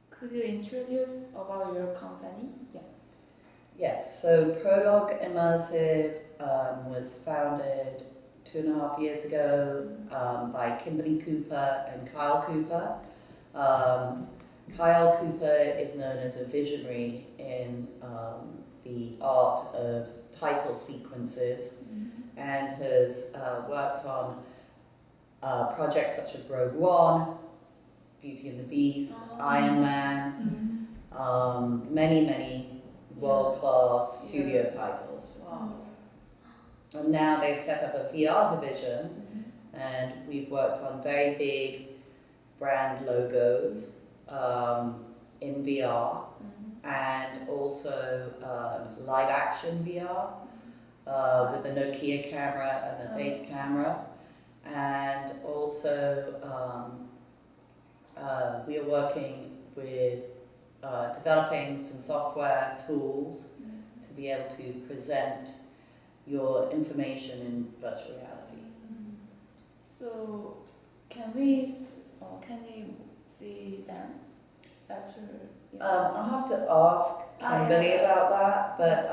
Could you introduce about your company? Yeah. Yes, so Prologue Immersive was founded 2.5 years ago by Kimberly Cooper and Kyle Cooper. Kyle Cooper is known as a visionary in the art of title sequences and has worked on projects such as Rogue One, Beauty and the Beast, Ironman, many world-class studio titles. Wow. And now they've set up a VR division and we've worked on very big brand logos in VR and also live action VR with the Nokia camera and the data camera, and also we are working with developing some software tools to be able to present your information in virtual reality. So, can we see them after? I'll have to ask Kimberly about that, but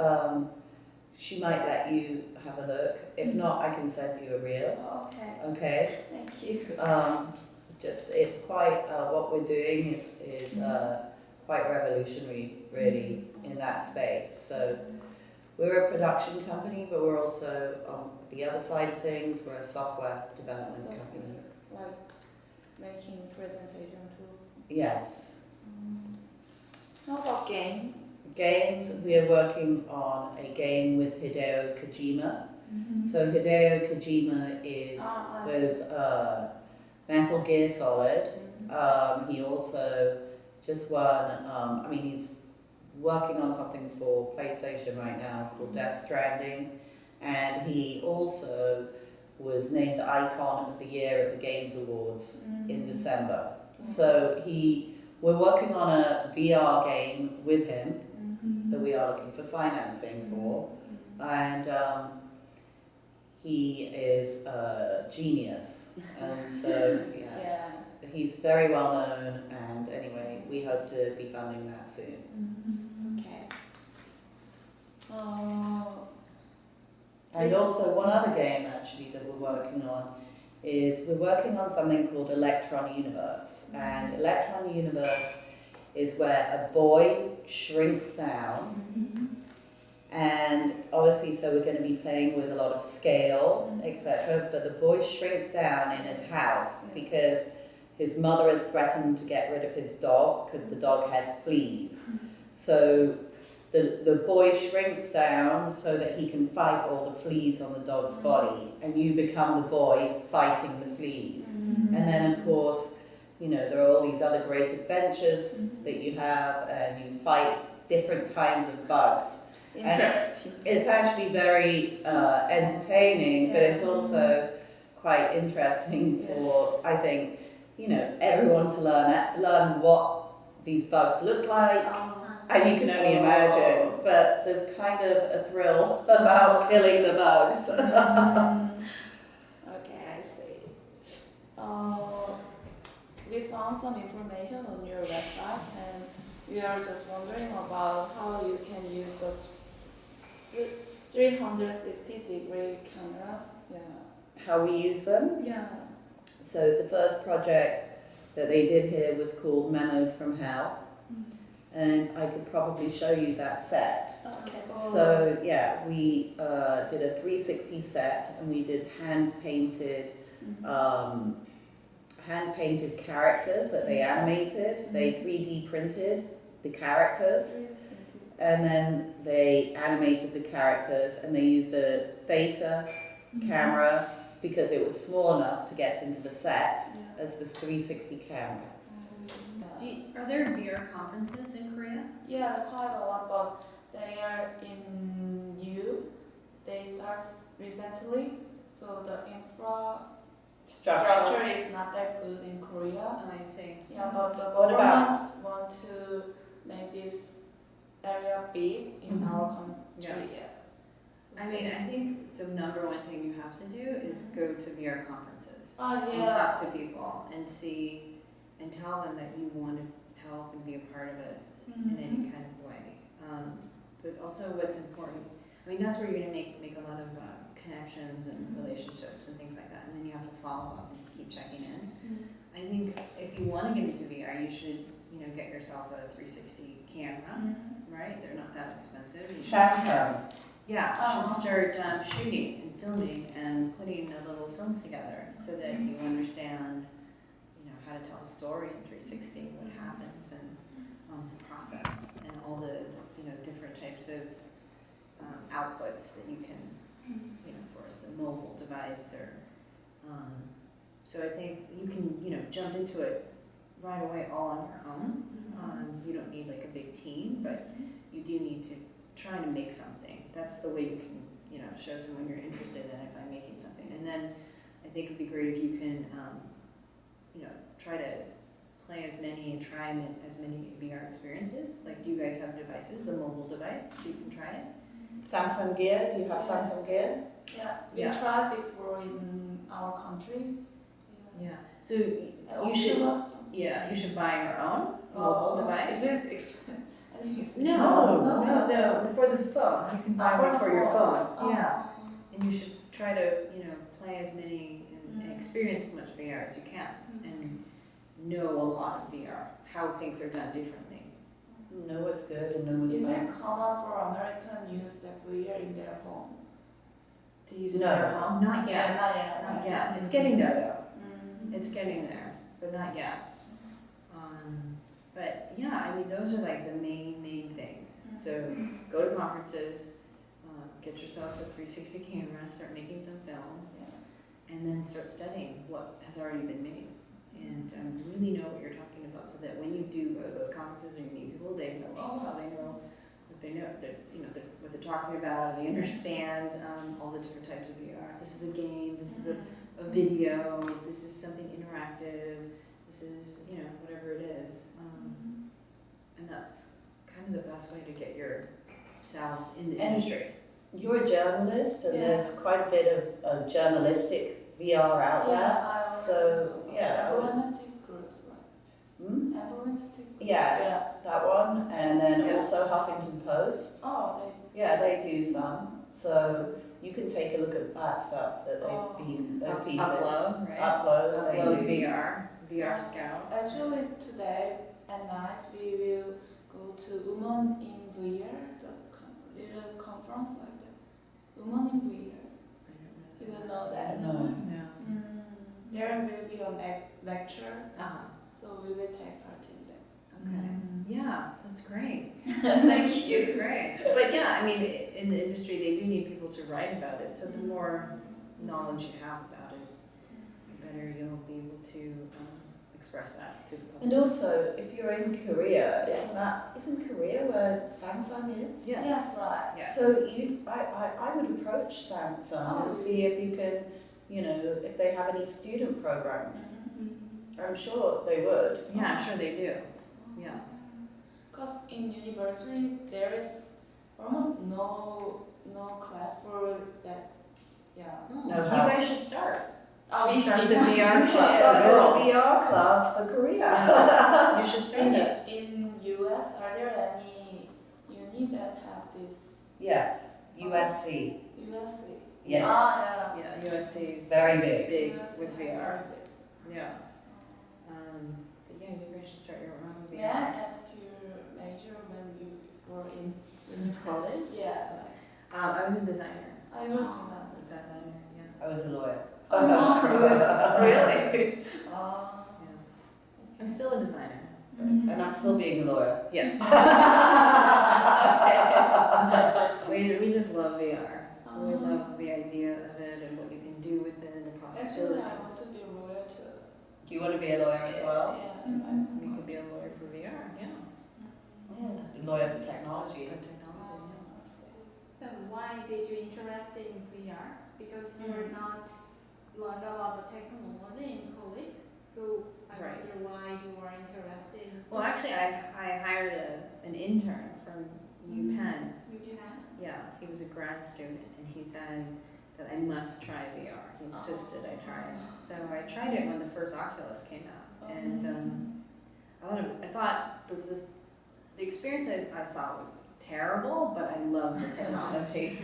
she might let you have a look. If not, I can send you a reel. Okay. Okay. Thank you. It's quite what we're doing is quite revolutionary, really, in that space. So we're a production company, but we're also on the other side of things. We're a software development company. Like making presentation tools. Yes. How about game? Games, we are working on a game with Hideo Kojima. So Hideo Kojima was Metal Gear Solid. He also just won, he's working on something for PlayStation right now called Death Stranding. And he also was named Icon of the Year at the Games Awards in December. So we're working on a VR game with him that we are looking for financing for. And he is a genius. And so, yes, he's very well known. And anyway, we hope to be funding that soon. Okay. And also one other game actually that we're working on is we're working on something called Electronic Universe. And Electronic Universe is where a boy shrinks down. And obviously, so we're going to be playing with a lot of scale, etc. But the boy shrinks down in his house because his mother has threatened to get rid of his dog because the dog has fleas. So the boy shrinks down so that he can fight all the fleas on the dog's body, and you become the boy fighting the fleas. And then, of course, there are all these other great adventures that you have, and you fight different kinds of bugs. Interesting. And it's actually very entertaining, but it's also quite interesting for, I think, everyone to learn what these bugs look like. And you can only imagine, but there's kind of a thrill about killing the bugs. Okay, I see. We found some information on your website, and we are just wondering about how you can use the 360-degree cameras. Yeah. How we use them? Yeah. So the first project that they did here was called Memos from Hell. And I could probably show you that set. Okay. So yeah, we did a 360 set, and we did hand-painted characters that they animated. They 3D printed the characters, and then they animated the characters, and they used a theta camera because it was small enough to get into the set as this 360 camera. Are there VR conferences in Korea? Yeah, quite a lot, but they are in new. They start recently, so the infrastructure is not that good in Korea. Oh, I see. Yeah, but the What about- government want to make this area big in our country. Yeah. I mean, I think the number one thing you have to do is go to VR conferences and talk to people and see and tell them that you want to help and be a part of it in any kind of way. But also what's important, I mean, that's where you're going to make a lot of connections and relationships and things like that, and then you have to follow up and keep checking in. I think if you want to get into VR, you should, get yourself a 360 camera, right? They're not that expensive. You should start, you should start shooting and filming and putting a little film together so that you understand, how to tell a story in 360, what happens, and the process, and all the, different types of outputs that you can, for a mobile device or. So I think you can, jump into it right away all on your own. You don't need like a big team, but you do need to try to make something. That's the way you can, show someone you're interested in it by making something. And then I think it'd be great if you can, try to play as many and try as many VR experiences. Like, do you guys have devices, the mobile device, so you can try it? Samsung Gear, do you have Samsung Gear? Yeah, we tried before in our country. Yeah. So you should buy your own mobile device. Is it expensive? I think it's No, for the phone. You can buy one for your phone. Oh. Yeah. And you should try to, play as many and experience as much VR as you can and know a lot of VR, how things are done differently. Know what's good and know what's Is bad. it common for American use the VR in their home? To use it in their home? Not yet. Not yet. It's getting there though. It's getting there, but not yet. But yeah, I mean, those are like the main things. So go to conferences, get yourself a 360 camera, start making some films, and then start studying what has already been made. And really know what you're talking about, so that when you do go to those conferences and you meet people, they know, they know what they know, what they're talking about. They understand all the different types of VR. This is a game. This is a video. This is something interactive. This is whatever it is. And that's kind of the best way to get yourselves in the industry. You're a journalist, and there's quite a bit of journalistic VR out there. So emblematic groups, right? Emblematic. Yeah, that one, and then also Huffington Post. Oh, they do some. So you can take a look at that stuff that they've been those pieces. Upload. They do. VR Scout. Actually, today at night we will go to Women in VR, the little conference like that. Women in VR. You don't know that? No. There will be a lecture, so we will take part in that. Okay. Yeah, that's great. Thank you. It's great. But yeah, I mean, in the industry, they do need people to write about it. So the more knowledge you have about it, the better you'll be able to express that to the public. And also, if you're in Korea, isn't Korea where Samsung is? Yes, right. Yes. So I would approach Samsung and see if you can, if they have any student programs. I'm sure they would. Yeah, I'm sure they do. Yeah. Because in university there is almost no class for that. Yeah. No, you guys should start. We start the yeah. VR You should club start for a girls. VR club for Korea. You should start it. In US, are there any uni that have this? Yes, USC. USC. Yeah. Yeah, USC is Very big. USC with has VR. very big. Yeah. But yeah, you guys should start your own VR. May I ask your major when you were in college? Yeah. I was a designer. I was Designer, yeah. I was a lawyer. Really? Yes. I'm still a designer. And I'm still being a lawyer. Yes. We just love VR. We love the idea of it and what you can do with it and the Actually, possibilities. I want to be a lawyer too. Do you want to be a lawyer as well? Yeah. You could be a lawyer for VR, yeah. Yeah. Lawyer for technology. For technology, So why did you interested in VR? Because you're not learned about the technology in college. So I wonder why you were interested. Well, actually, I hired an intern from UPenn. You can. Yeah, he was a grad student, and he said that I must try VR. He insisted I try it. So I tried it when the first Oculus came out. And I thought the experience that I saw was terrible, but I loved the technology.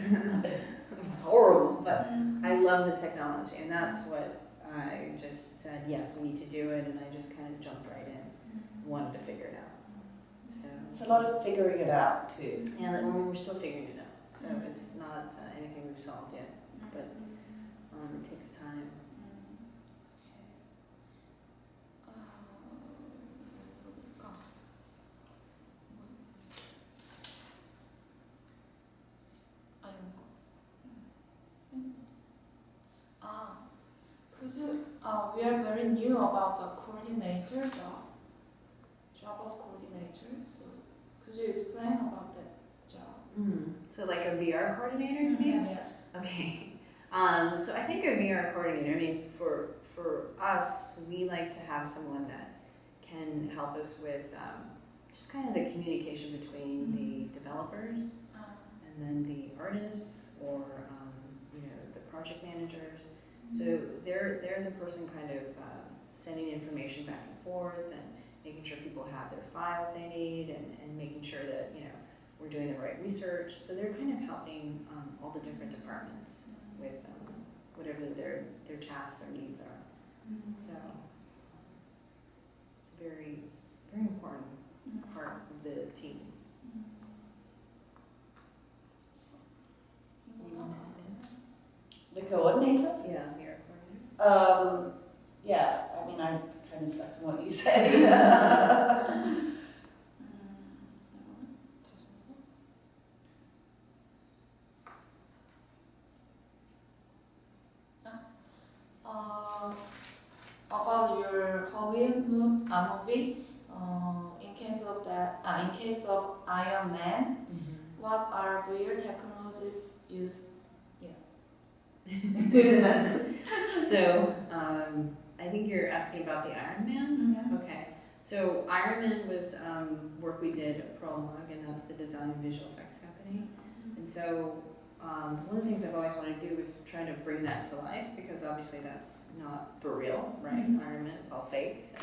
It was horrible, but I loved the technology. And that's what I just said, yes, we need to do it. And I just kind of jumped right in, wanted to figure it out. So It's a lot of figuring it out too. yeah, we're still figuring it out. So it's not anything we've solved yet, but it takes time. Could you, we are very new about the coordinator job of coordinator, so could you explain about that job? So like a VR coordinator, you mean? Yes. Okay. So I think a VR coordinator, I mean, for us, we like to have someone that can help us with just kind of the communication between the developers and then the artists or the project managers. So they're the person kind of sending information back and forth and making sure people have their files they need and making sure that we're doing the right research. So they're kind of helping all the different departments with whatever their tasks or needs are. So it's a very, very important part of the team. The coordinator? Yeah, VR coordinator. Yeah, I mean, I kind of second what you say. About your Hollywood movie, in case of Iron Man, what are VR technologies used? So I think you're asking about the Iron Man? Yes. Okay. So Iron Man was work we did at Prologue, and that's the design and visual effects company. And so one of the things I've always wanted to do is try to bring that to life, because obviously that's not for real, right? Iron Man, it's all fake.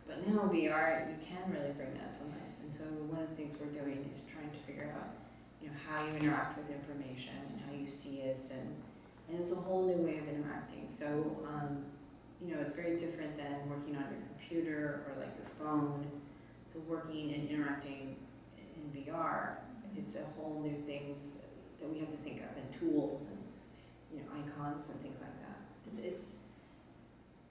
But now VR, you can really bring that to life. And so one of the things we're doing is trying to figure out, how you interact with information and how you see it, and it's a whole new way of interacting. So, it's very different than working on your computer or like your phone. So working and interacting in VR, it's a whole new things that we have to think of, and tools and icons and things like that. It's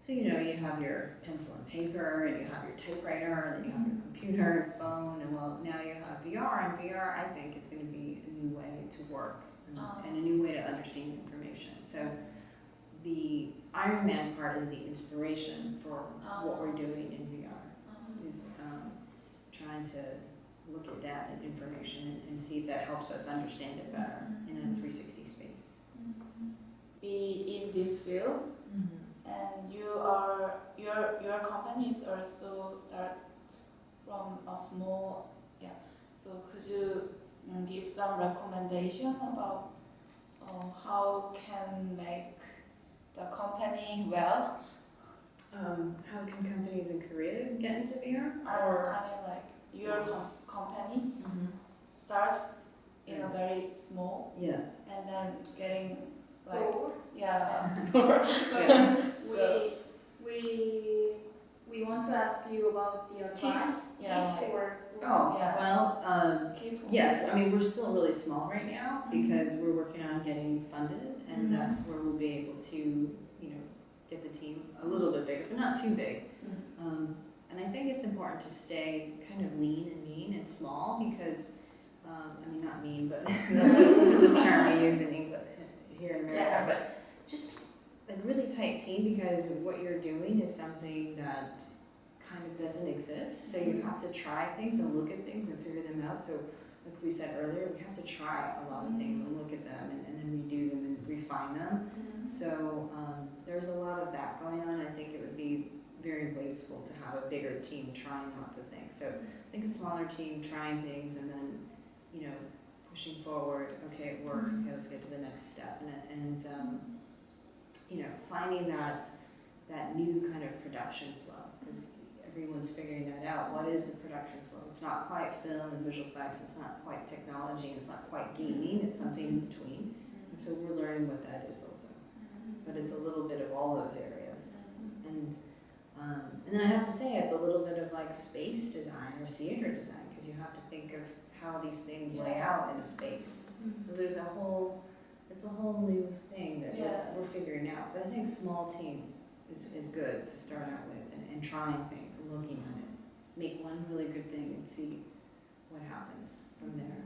so you have your pencil and paper, and you have your typewriter, and then you have your computer, phone, and well, now you have VR, and VR I think is going to be a new way to work and a new way to understand information. So the Iron Man part is the inspiration for what we're doing in VR. Is trying to look at data and information and see if that helps us understand it better in a 360 space. Be in this field, and your company is also starts from a small, so could you give some recommendation about how can make the company well? How can companies in Korea get into VR? I mean, like your company starts in a very small, Yes. and then getting like So So- we want to ask you about the advice, tips or Yes, I mean, we're still really small right now because we're working on getting funded, and that's where we'll be able to, get the team a little bit bigger, but not too big. And I think it's important to stay kind of lean and mean and small because, not mean, but that's just a term I use in English here in America, but just a really tight team, because what you're doing is something that kind of doesn't exist. So you have to try things and look at things and figure them out. So like we said earlier, we have to try a lot of things and look at them and then redo them and refine them. So there's a lot of that going on. I think it would be very wasteful to have a bigger team trying lots of things. So I think a smaller team trying things and then, pushing forward. Okay, it works. Okay, let's get to the next step. And you know, finding that new kind of production flow, because everyone's figuring that out. What is the production flow? It's not quite film and visual effects. It's not quite technology. It's not quite gaming. It's something in between. And so we're learning what that is also. But it's a little bit of all those areas. And then I have to say it's a little bit of like space design or theater design, because you have to think of how these things lay out in a space. So there's it's a whole new thing that we're figuring out. But I think small team is good to start out with, and trying things and looking at it. Make one really good thing and see what happens from there.